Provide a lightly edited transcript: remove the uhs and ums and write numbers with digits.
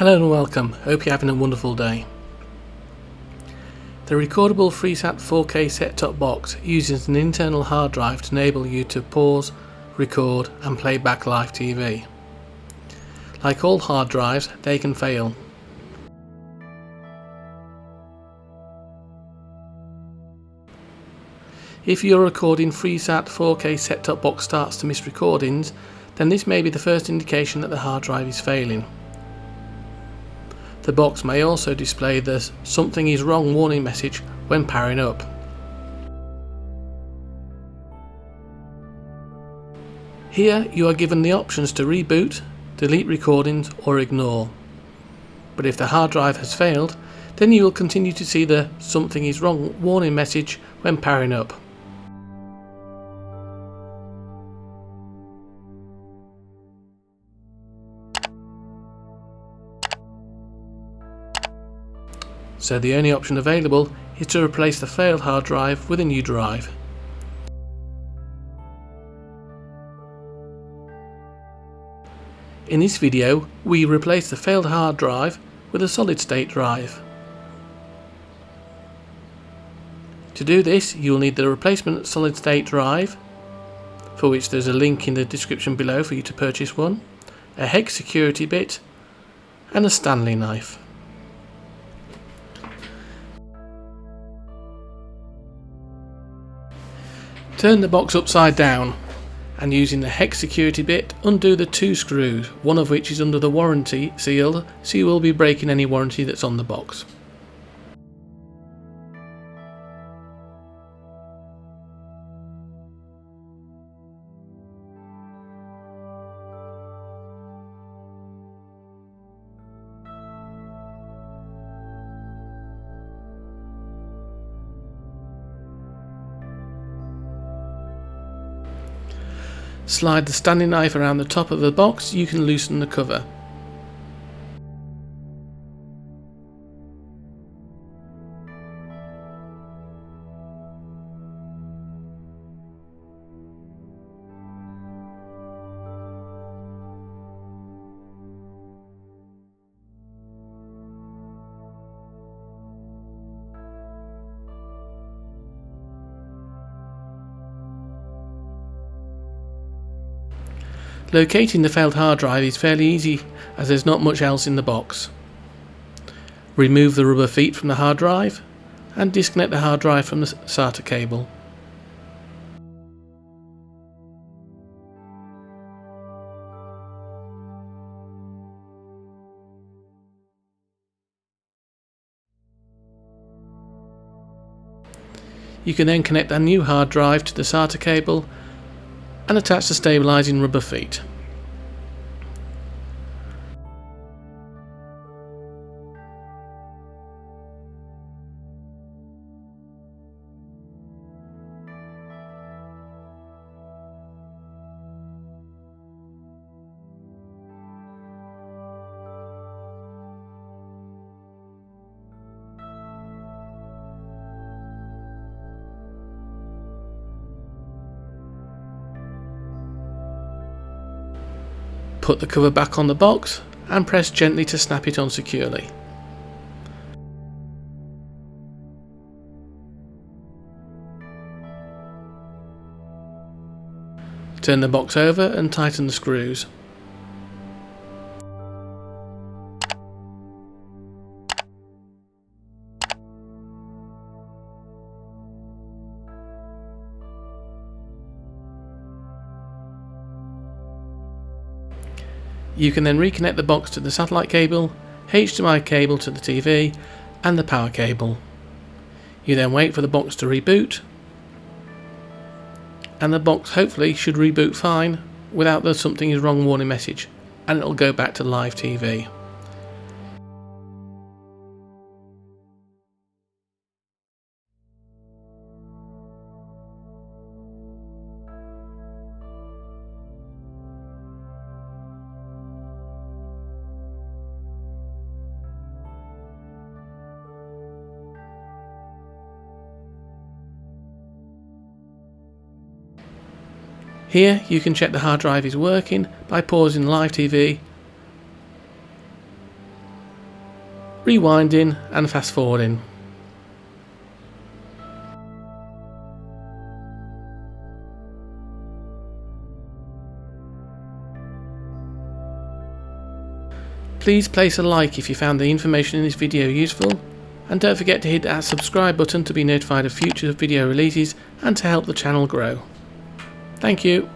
Hello and welcome, hope you're having a wonderful day. The Recordable Freesat 4K Set Top Box uses an internal hard drive to enable you to pause, record and play back live TV. Like all hard drives, they can fail. If your recording Freesat 4K Set Top Box starts to miss recordings, then this may be the first indication that the hard drive is failing. The box may also display the "something is wrong" warning message when powering up. Here you are given the options to reboot, delete recordings or ignore. But if the hard drive has failed, then you will continue to see the "something is wrong" warning message when powering up. So the only option available is to replace the failed hard drive with a new drive. In this video, we replace the failed hard drive with a solid state drive. To do this, you will need the replacement solid state drive, for which there's a link in the description below for you to purchase one, a hex security bit and a Stanley knife. Turn the box upside down and, using the hex security bit, undo the two screws, one of which is under the warranty seal, so you will be breaking any warranty that's on the box. Slide the Stanley knife around the top of the box, you can loosen the cover. Locating the failed hard drive is fairly easy, as there's not much else in the box. Remove the rubber feet from the hard drive and disconnect the hard drive from the SATA cable. You can then connect a new hard drive to the SATA cable and attach the stabilising rubber feet. Put the cover back on the box and press gently to snap it on securely. Turn the box over and tighten the screws. You can then reconnect the box to the satellite cable, HDMI cable to the TV and the power cable. You then wait for the box to reboot, and the box hopefully should reboot fine without the "something is wrong" warning message, and it'll go back to live TV. Here you can check the hard drive is working by pausing live TV rewinding and fast forwarding. Please place a like if you found the information in this video useful, and don't forget to hit that subscribe button to be notified of future video releases and to help the channel grow. Thank you.